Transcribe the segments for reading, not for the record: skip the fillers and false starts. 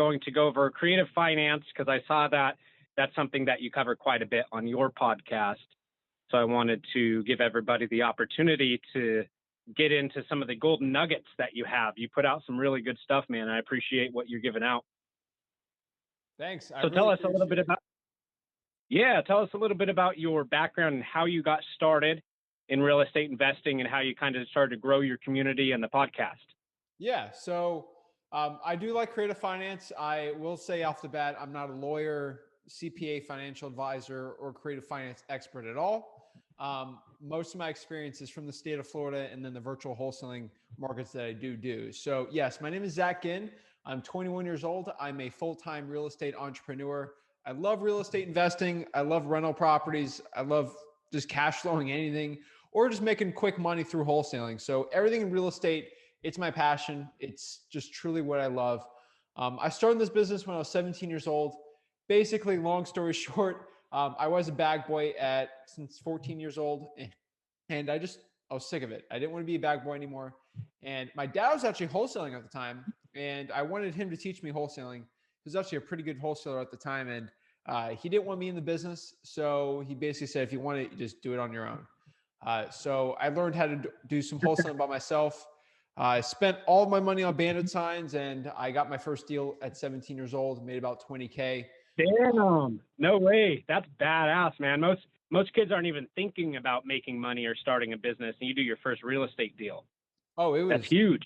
going to go over creative finance because I saw that that's something that you cover quite a bit on your podcast. So I wanted to give everybody the opportunity to get into some of the golden nuggets that you have. You put out some really good stuff, man. I appreciate what you're giving out. Thanks. So tell us a little bit about, tell us a little bit about your background and how you got started in real estate investing and how you kind of started to grow your community and the podcast. Yeah. So I do like creative finance. I will say off the bat, I'm not a lawyer, CPA, financial advisor, or creative finance expert at all. Most of my experience is from the state of Florida and then the virtual wholesaling markets that I do. So yes, my name is Zach Ginn. I'm 21 years old. I'm a full-time real estate entrepreneur. I love real estate investing. I love rental properties. I love just cash flowing anything or just making quick money through wholesaling. So everything in real estate, it's my passion. It's just truly what I love. I started this business when I was 17 years old. Basically, long story short, I was a bag boy since 14 years old. And I was sick of it. I didn't want to be a bag boy anymore. And my dad was actually wholesaling at the time. And I wanted him to teach me wholesaling. He was actually a pretty good wholesaler at the time. And he didn't want me in the business. So he basically said, if you want it, you just do it on your own. So I learned how to do some wholesaling by myself. I spent all of my money on bandit signs, and I got my first deal at 17 years old, made about 20K. Damn, no way. That's badass, man. Most kids aren't even thinking about making money or starting a business, and you do your first real estate deal. Oh, that's huge.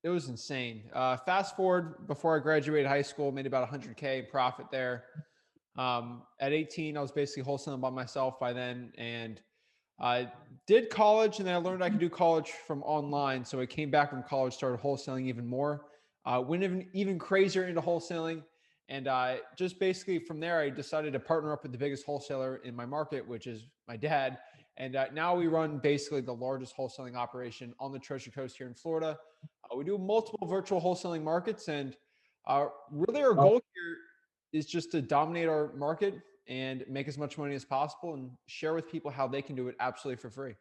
It was insane. Fast forward, before I graduated high school, made about 100K in profit there. At 18, I was basically wholesaling by myself by then, and I did college, and then I learned I could do college from online. So I came back from college, started wholesaling even more, went even crazier into wholesaling. And just basically from there, I decided to partner up with the biggest wholesaler in my market, which is my dad. And now we run basically the largest wholesaling operation on the Treasure Coast here in Florida. We do multiple virtual wholesaling markets. And really our goal here is just to dominate our market and make as much money as possible and share with people how they can do it absolutely for free.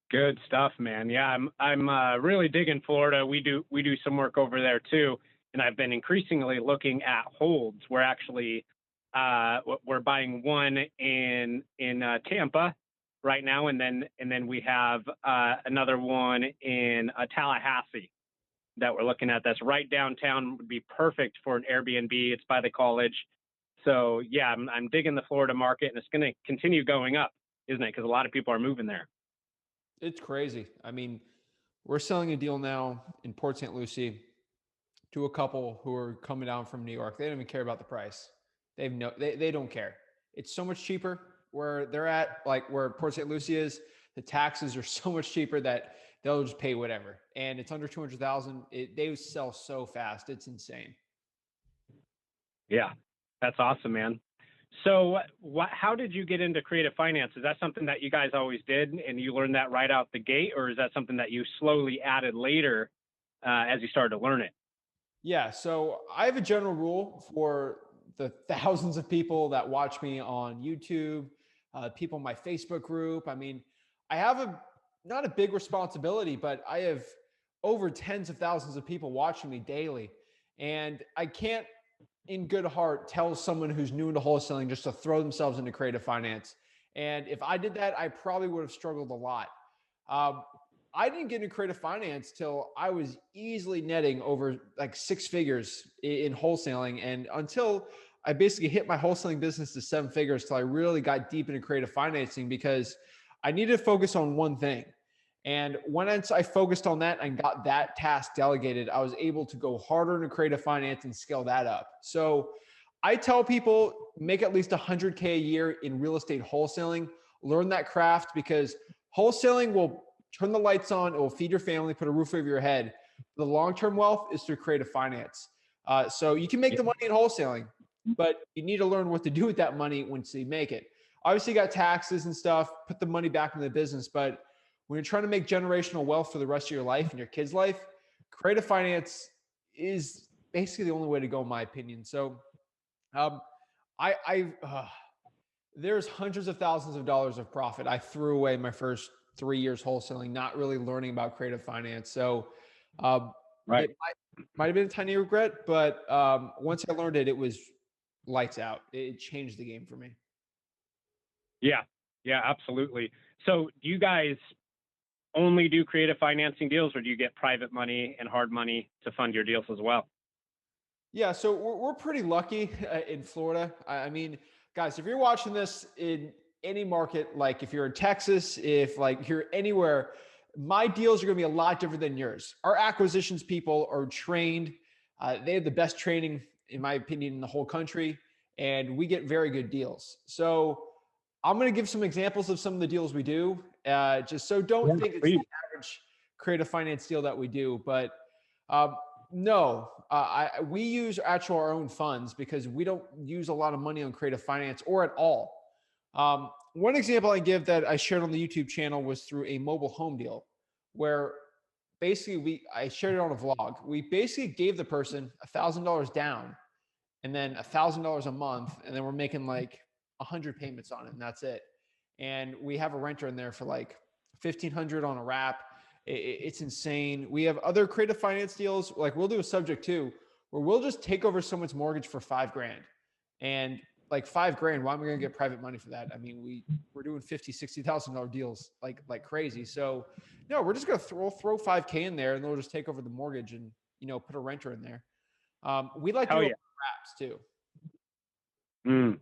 Good stuff, man. Yeah, I'm really digging Florida. We do some work over there too, and I've been increasingly looking at holds. We're actually we're buying one in Tampa right now, and then we have another one in Tallahassee that we're looking at. That's right downtown. Would be perfect for an Airbnb. It's by the college. So yeah, I'm digging the Florida market, and it's going to continue going up, isn't it? Because a lot of people are moving there. It's crazy. I mean, we're selling a deal now in Port St. Lucie to a couple who are coming down from New York. They don't even care about the price. They don't care. It's so much cheaper where they're at, like where Port St. Lucie is. The taxes are so much cheaper that they'll just pay whatever. And it's under 200,000. They sell so fast. It's insane. Yeah, that's awesome, man. So how did you get into creative finance? Is that something that you guys always did and you learned that right out the gate, or is that something that you slowly added later as you started to learn it? Yeah. So I have a general rule for the thousands of people that watch me on YouTube, people in my Facebook group. I mean, I have not a big responsibility, but I have over tens of thousands of people watching me daily. And I can't in good heart tell someone who's new into wholesaling just to throw themselves into creative finance. And if I did that, I probably would have struggled a lot. I didn't get into creative finance till I was easily netting over like six figures in wholesaling. And until I basically hit my wholesaling business to seven figures, till I really got deep into creative financing because I needed to focus on one thing. And once I focused on that and got that task delegated, I was able to go harder into creative finance and scale that up. So I tell people make at least 100K a year in real estate wholesaling, learn that craft because wholesaling will turn the lights on, it will feed your family, put a roof over your head. The long-term wealth is through creative finance. So you can make the money in wholesaling, but you need to learn what to do with that money once you make it. Obviously, you got taxes and stuff, put the money back in the business, but when you're trying to make generational wealth for the rest of your life and your kids' life, creative finance is basically the only way to go, in my opinion. So there's hundreds of thousands of dollars of profit I threw away my first 3 years wholesaling, not really learning about creative finance. So right. Might have been a tiny regret, but once I learned it, it was lights out. It changed the game for me. Yeah, yeah, absolutely. So do you guys only do creative financing deals, or do you get private money and hard money to fund your deals as well? Yeah, so we're pretty lucky in Florida. I mean, guys, if you're watching this in any market, like if you're in Texas, if like you're anywhere, my deals are going to be a lot different than yours. Our acquisitions people are trained. They have the best training, in my opinion, in the whole country, and we get very good deals. So I'm going to give some examples of some of the deals we do, just so don't Yeah, think it's the please. average creative finance deal that we do, but um, no, we use actual our own funds because we don't use a lot of money on creative finance or at all. One example I give that I shared on the YouTube channel was through a mobile home deal, where basically I shared it on a vlog. We basically gave the person $1,000 down, and then $1,000 a month, and then we're making like 100 payments on it, and that's it. And we have a renter in there for like 1,500 on a wrap. It's insane. We have other creative finance deals, like we'll do a subject to where we'll just take over someone's mortgage for 5 grand, and like 5 grand. Why am I going to get private money for that? I mean, we're doing 50, $60,000 deals like crazy. So no, we're just going to throw 5K in there, and they'll just take over the mortgage and put a renter in there. We like Hell doing yeah. wraps too. Mm.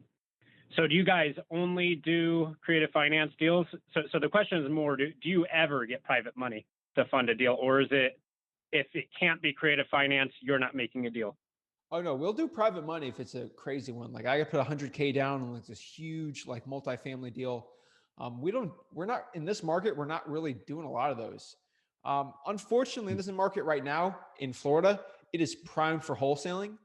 So do you guys only do creative finance deals? So the question is more, do you ever get private money to fund a deal, or is it, if it can't be creative finance, you're not making a deal? Oh no, we'll do private money if it's a crazy one. Like I could put 100K down on like this huge like multifamily deal. We're not in this market. We're not really doing a lot of those. Unfortunately, in this market right now in Florida, it is prime for wholesaling.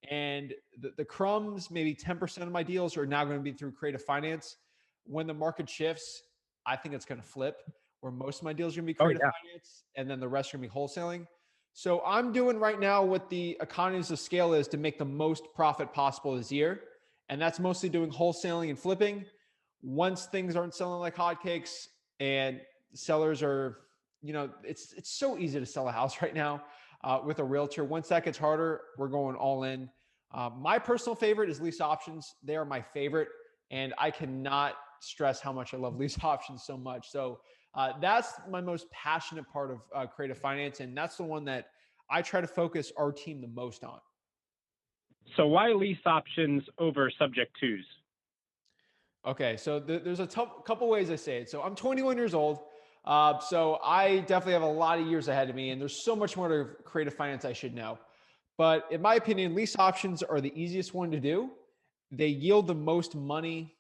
And the crumbs, maybe 10% of my deals are now going to be through creative finance. When the market shifts, I think it's going to flip where most of my deals are going to be Oh creative yeah. finance and then the rest are going to be wholesaling. So I'm doing right now what the economies of scale is to make the most profit possible this year. And that's mostly doing wholesaling and flipping. Once things aren't selling like hotcakes and sellers are, it's so easy to sell a house right now with a realtor. Once that gets harder, we're going all in. My personal favorite is lease options. They are my favorite. And I cannot stress how much I love lease options so much. So that's my most passionate part of creative finance. And that's the one that I try to focus our team the most on. So why lease options over subject twos? Okay, so there's a couple ways I say it. So I'm 21 years old. So I definitely have a lot of years ahead of me, and there's so much more to creative finance I should know. But in my opinion, lease options are the easiest one to do. They yield the most money,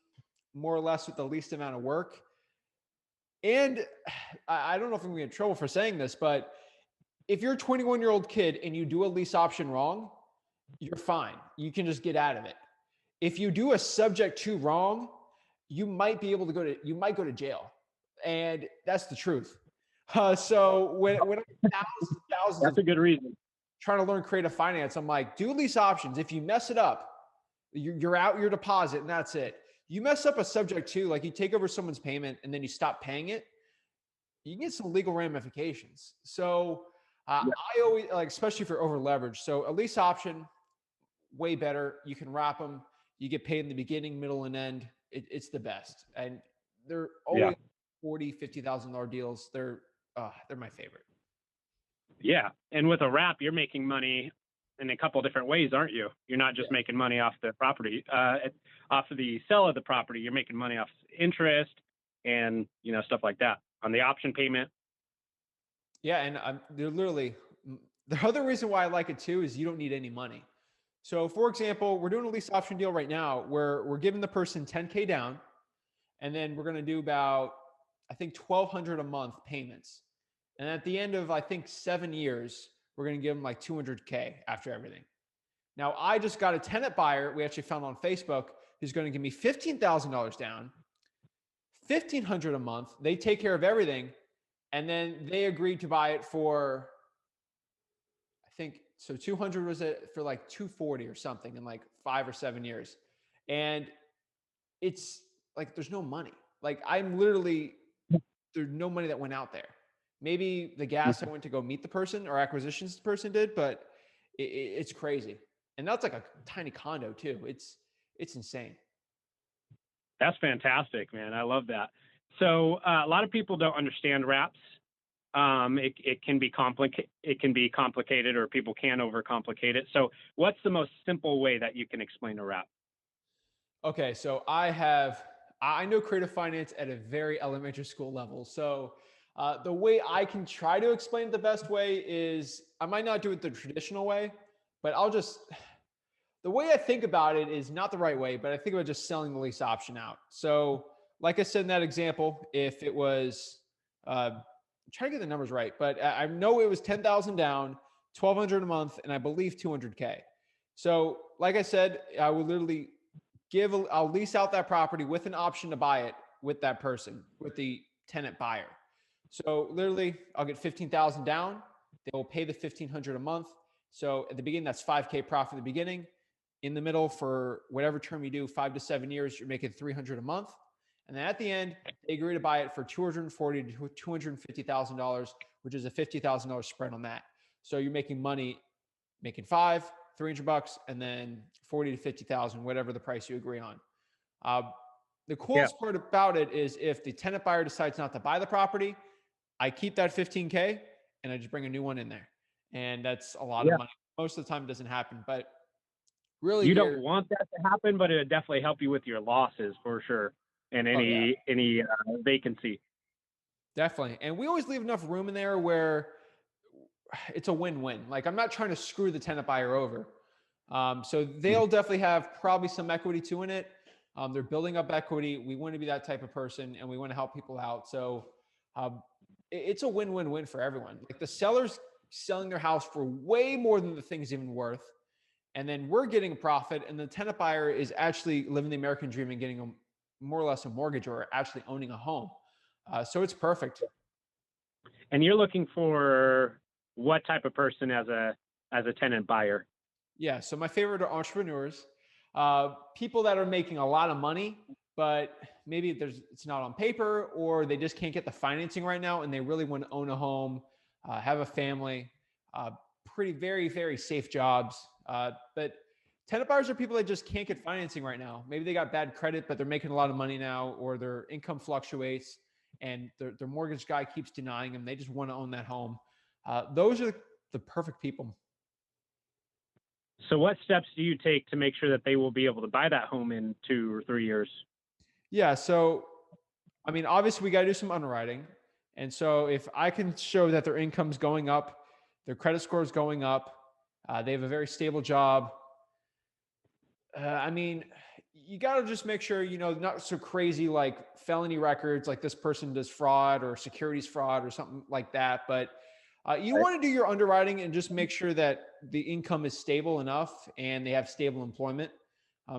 more or less, with the least amount of work. And I don't know if I'm going to get in trouble for saying this, but if you're a 21-year-old kid and you do a lease option wrong, you're fine. You can just get out of it. If you do a subject to wrong, you might go to jail. And that's the truth. So when thousands That's of a good reason. trying to learn creative finance, I'm like, do lease options. If you mess it up, you're out your deposit and that's it. You mess up a subject to, like you take over someone's payment and then you stop paying it, you can get some legal ramifications. So Yeah. I always like, especially if you're over leveraged. So a lease option, way better. You can wrap them. You get paid in the beginning, middle, and end. It's the best, and they're Yeah. always 40, $50,000 deals. They're my favorite. Yeah. And with a wrap, you're making money in a couple different ways, aren't you? You're not just Yeah, making money off the property, off of the sale of the property. You're making money off interest and, stuff like that on the option payment. yeah, and they're literally the other reason why I like it too is you don't need any money. So, for example, we're doing a lease option deal right now where we're giving the person 10K down, and then we're going to do about I think 1,200 a month payments. And at the end of I think 7 years, we're going to give them like 200K after everything. Now I just got a tenant buyer we actually found on Facebook who's going to give me $15,000 down, 1,500 a month. They take care of everything, and then they agreed to buy it for I think so 200 was it for like 240 or something in like 5 or 7 years, and it's like there's no money. Like I'm literally there's no money that went out there. Maybe the gas I went to go meet the person or acquisitions person did, but It's crazy. And that's like a tiny condo too. It's insane. That's fantastic, man. I love that. So a lot of people don't understand wraps. It can be complicated, or people can overcomplicate it. So what's the most simple way that you can explain a wrap? Okay, so I know creative finance at a very elementary school level. So the way I can try to explain it the best way is I might not do it the traditional way, but the way I think about it is not the right way, but I think about just selling the lease option out. So, like I said in that example, if it was, I'm trying to get the numbers right, but I know it was 10,000 down, 1,200 a month, and I believe 200K. So, like I said, I would literally I'll lease out that property with an option to buy it with that person, with the tenant buyer. So literally, I'll get 15,000 down. They will pay the 1,500 a month. So at the beginning, that's 5K profit at the beginning. In the middle, for whatever term you do, 5 to 7 years, you're making 300 a month. And then at the end, they agree to buy it for $240,000 to $250,000, which is a $50,000 spread on that. So you're making money, making 300 bucks, and then 40 to 50,000, whatever the price you agree on. The coolest part about it is if the tenant buyer decides not to buy the property, I keep that 15K and I just bring a new one in there. And that's a lot of money. Most of the time it doesn't happen, but really you don't want that to happen, but it would definitely help you with your losses for sure. And any vacancy. Definitely. And we always leave enough room in there where it's a win-win. Like I'm not trying to screw the tenant buyer over. So they'll definitely have probably some equity too in it. They're building up equity. We want to be that type of person and we want to help people out. So it's a win-win-win for everyone. Like the seller's selling their house for way more than the thing's even worth. And then we're getting a profit, and the tenant buyer is actually living the American dream and getting more or less a mortgage or actually owning a home. So it's perfect. And you're looking for what type of person as a tenant buyer? Yeah. So my favorite are entrepreneurs, people that are making a lot of money, but maybe it's not on paper, or they just can't get the financing right now, and they really want to own a home, have a family, pretty very very safe jobs. But tenant buyers are people that just can't get financing right now. Maybe they got bad credit, but they're making a lot of money now, or their income fluctuates and their mortgage guy keeps denying them. They just want to own that home. Those are the perfect people. So what steps do you take to make sure that they will be able to buy that home in 2 or 3 years? Yeah. So, I mean, obviously we got to do some underwriting. And so if I can show that their income's going up, their credit score is going up, they have a very stable job. I mean, you got to just make sure, not so crazy like felony records, like this person does fraud or securities fraud or something like that. But you want to do your underwriting and just make sure that the income is stable enough and they have stable employment.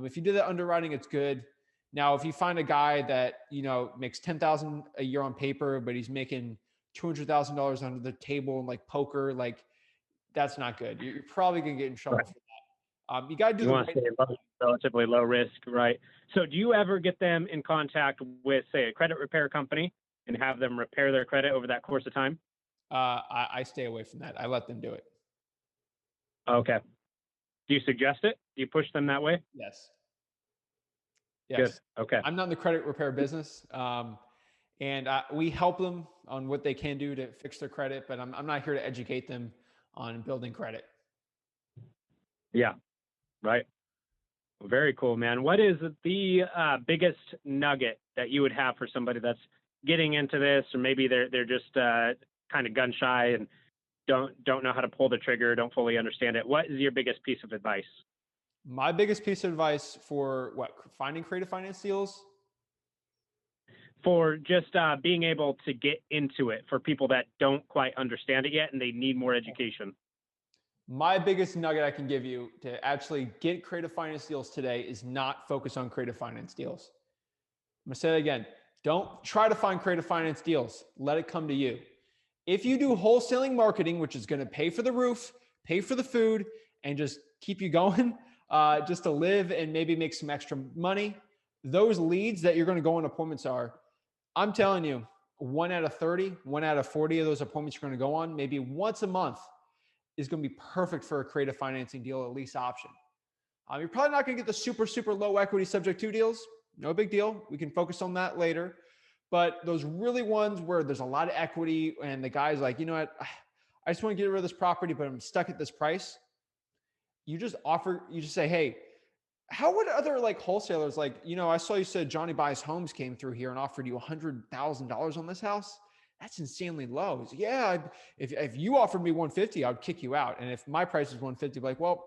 If you do that underwriting, it's good. Now, if you find a guy that, makes 10,000 a year on paper, but he's making $200,000 under the table and like poker, like that's not good. You're probably going to get in trouble for that. You got to do you want to stay relatively low risk, right? So do you ever get them in contact with, say, a credit repair company and have them repair their credit over that course of time? I stay away from that. I let them do it. Okay. Do you suggest it? Do you push them that way? Yes. Good. Okay. I'm not in the credit repair business. And we help them on what they can do to fix their credit, but I'm not here to educate them on building credit. Yeah. Right. Very cool, man. What is the biggest nugget that you would have for somebody that's getting into this, or maybe they're just kind of gun shy and don't know how to pull the trigger, don't fully understand it? What is your biggest piece of advice? My biggest piece of advice for finding creative finance deals? For just being able to get into it for people that don't quite understand it yet and they need more education. My biggest nugget I can give you to actually get creative finance deals today is not focus on creative finance deals. I'm going to say that again. Don't try to find creative finance deals. Let it come to you. If you do wholesaling marketing, which is going to pay for the roof, pay for the food, and just keep you going, just to live and maybe make some extra money, those leads that you're going to go on appointments I'm telling you, 1 out of 30, 1 out of 40 of those appointments you're going to go on, maybe once a month, is going to be perfect for a creative financing deal, a lease option. You're probably not going to get the super, super low equity subject to deals. No big deal. We can focus on that later. But those really ones where there's a lot of equity and the guy's like, you know what, I just want to get rid of this property, but I'm stuck at this price. You just say, hey, how would other like wholesalers, like, you know, I saw you said Johnny Buys Homes came through here and offered you $100,000 on this house. That's insanely low. He's like, yeah, if you offered me 150, I'd kick you out. And if my price is 150, like, well,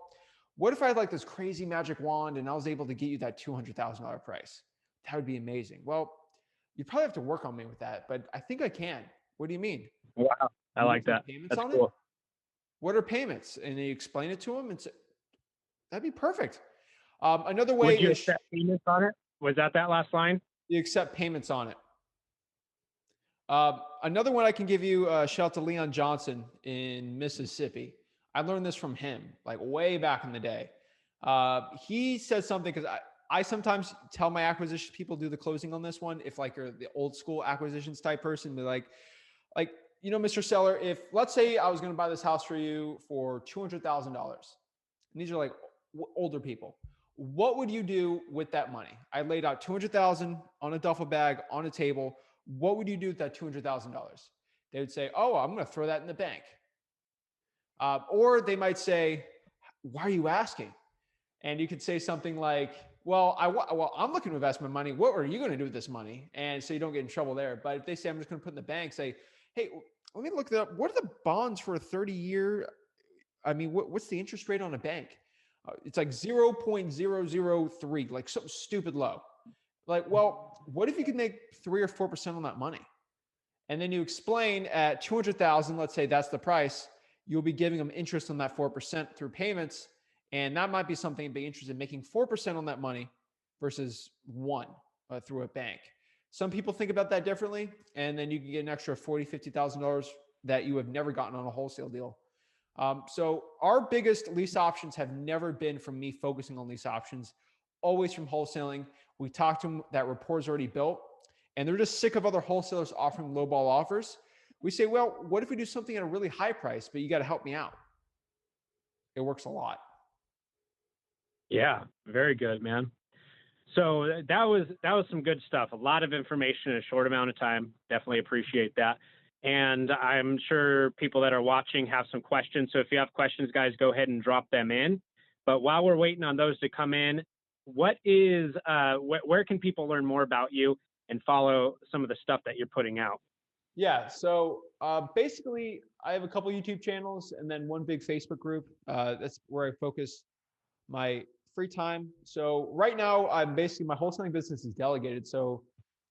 what if I had like this crazy magic wand and I was able to get you that $200,000 price? That would be amazing. Well, you probably have to work on me with that, but I think I can. What do you mean? Wow. I You like want some that. payments That's on it? cool. What are payments? And you explain it to them and say, that'd be perfect. Another way Would you is accept payments on it? Was that last line? you accept payments on it. Another one I can give you, shout out to Leon Johnson in Mississippi. I learned this from him like way back in the day. He said something because I sometimes tell my acquisition people do the closing on this one. If like you're the old school acquisitions type person, be like, you know, Mr. Seller, if let's say I was going to buy this house for you for $200,000, and these are like older people, what would you do with that money? I laid out 200,000 on a duffel bag on a table. What would you do with that $200,000? They would say, oh, I'm going to throw that in the bank. Or they might say, why are you asking? And you could say something like, well, I'm looking to invest my money. What are you going to do with this money? And so you don't get in trouble there. But if they say, I'm just going to put in the bank, say, hey, let me look that up. What are the bonds for a 30-year? I mean, what's the interest rate on a bank? It's like 0.003, like something stupid low. Like, well, what if you could make 3 or 4% on that money? And then you explain at 200,000, let's say that's the price, you'll be giving them interest on that 4% through payments. And that might be something to be interested in, making 4% on that money versus 1 through a bank. Some people think about that differently. And then you can get an extra $40,000, $50,000 that you have never gotten on a wholesale deal. So our biggest lease options have never been from me focusing on lease options, always from wholesaling. We talked to them, that rapport is already built, and they're just sick of other wholesalers offering lowball offers. We say, well, what if we do something at a really high price, but you got to help me out? It works a lot. Yeah, very good, man. So that was some good stuff. A lot of information in a short amount of time. Definitely appreciate that. And I'm sure people that are watching have some questions. So if you have questions, guys, go ahead and drop them in. But while we're waiting on those to come in, where can people learn more about you and follow some of the stuff that you're putting out? Yeah. So basically, I have a couple YouTube channels and then one big Facebook group. That's where I focus my free time. So right now, my wholesaling business is delegated. So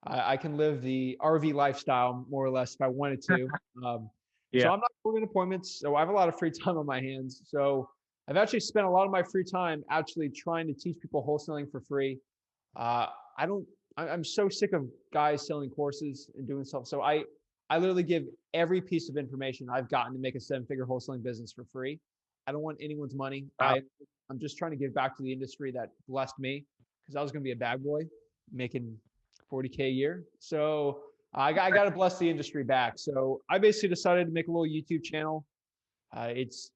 I can live the RV lifestyle more or less if I wanted to. So I'm not going appointments. So I have a lot of free time on my hands. So I've actually spent a lot of my free time actually trying to teach people wholesaling for free. I'm so sick of guys selling courses and doing stuff. So I literally give every piece of information I've gotten to make a 7-figure wholesaling business for free. I don't want anyone's money. Wow. I'm just trying to give back to the industry that blessed me, because I was going to be a bag boy making $40K a year. So I got to bless the industry back. So I basically decided to make a little YouTube channel. It's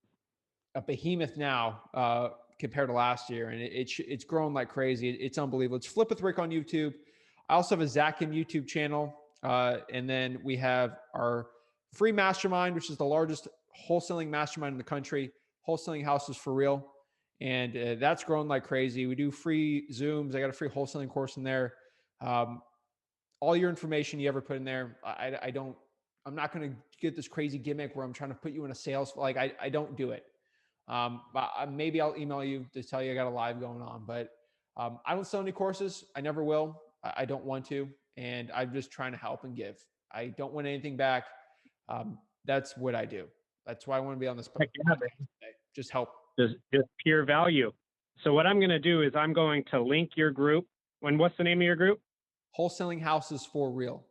a behemoth now compared to last year, and it's grown like crazy. It's unbelievable. It's Flip with Rick on YouTube. I also have a Zach Ginn YouTube channel, and then we have our free mastermind, which is the largest wholesaling mastermind in the country, Wholesaling Houses for Real. And that's grown like crazy. We do free Zooms. I got a free wholesaling course in there. All your information you ever put in there. I'm not going to get this crazy gimmick where I'm trying to put you in a sales. Like I don't do it. Maybe I'll email you to tell you I got a live going on, but I don't sell any courses. I never will. I don't want to. And I'm just trying to help and give. I don't want anything back. That's what I do. That's why I want to be on this podcast today. Just help. Just pure value. So what I'm going to do is I'm going to link your group. What's the name of your group? Wholesaling Houses for Real.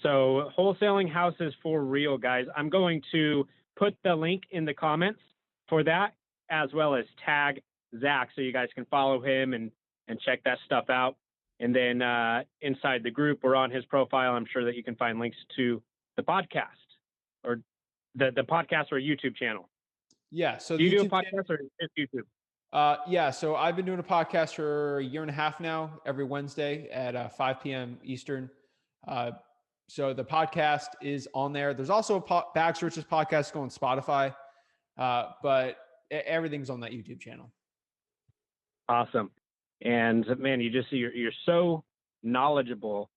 So Wholesaling Houses for Real, guys. I'm going to put the link in the comments for that, as well as tag Zach so you guys can follow him and check that stuff out. And then inside the group or on his profile, I'm sure that you can find links to the podcast or The podcast or YouTube channel? Yeah. So Do the you do a YouTube channel, podcast or just YouTube? yeah. So I've been doing a podcast for a year and a half now, every Wednesday at 5 p.m. Eastern. So the podcast is on there. There's also a Bags Riches podcast going on Spotify, but everything's on that YouTube channel. Awesome. And man, you're so knowledgeable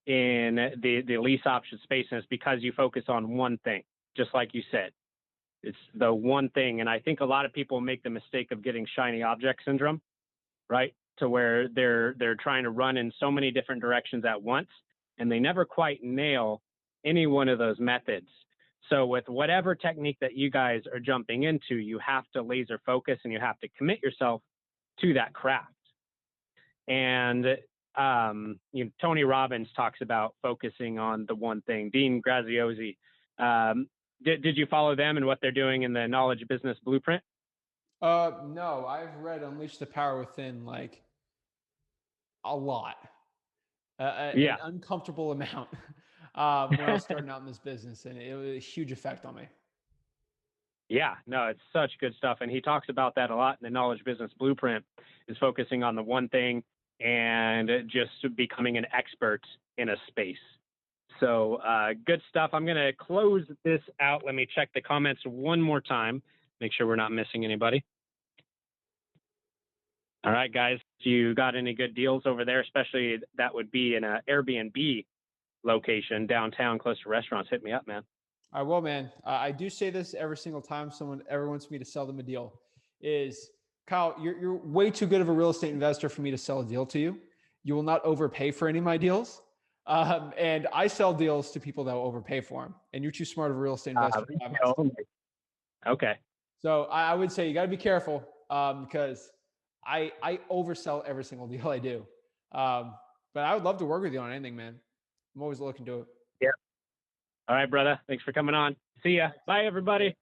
in the lease option space, and it's because you focus on one thing, just like you said. It's the one thing. And I think a lot of people make the mistake of getting shiny object syndrome, right? To where they're trying to run in so many different directions at once, and they never quite nail any one of those methods. So with whatever technique that you guys are jumping into, you have to laser focus and you have to commit yourself to that craft. And Tony Robbins talks about focusing on the one thing. Dean Graziosi, did you follow them and what they're doing in the Knowledge Business Blueprint? No, I've read Unleash the Power Within like a lot, an uncomfortable amount when I was starting out in this business, and it was a huge effect on me. Yeah, no, it's such good stuff. And he talks about that a lot in the Knowledge Business Blueprint, is focusing on the one thing and just becoming an expert in a space. So good stuff. I'm going to close this out. Let me check the comments one more time, make sure we're not missing anybody. All right, guys, if you got any good deals over there, especially that would be in an Airbnb location downtown close to restaurants, hit me up, man. All right, well, man, I do say this every single time someone ever wants me to sell them a deal is, Kyle, you're way too good of a real estate investor for me to sell a deal to you. You will not overpay for any of my deals. And I sell deals to people that will overpay for them. And you're too smart of a real estate investor. Okay. So I would say you got to be careful because I oversell every single deal I do. But I would love to work with you on anything, man. I'm always looking to it. Yeah. All right, brother. Thanks for coming on. See ya. Bye, everybody.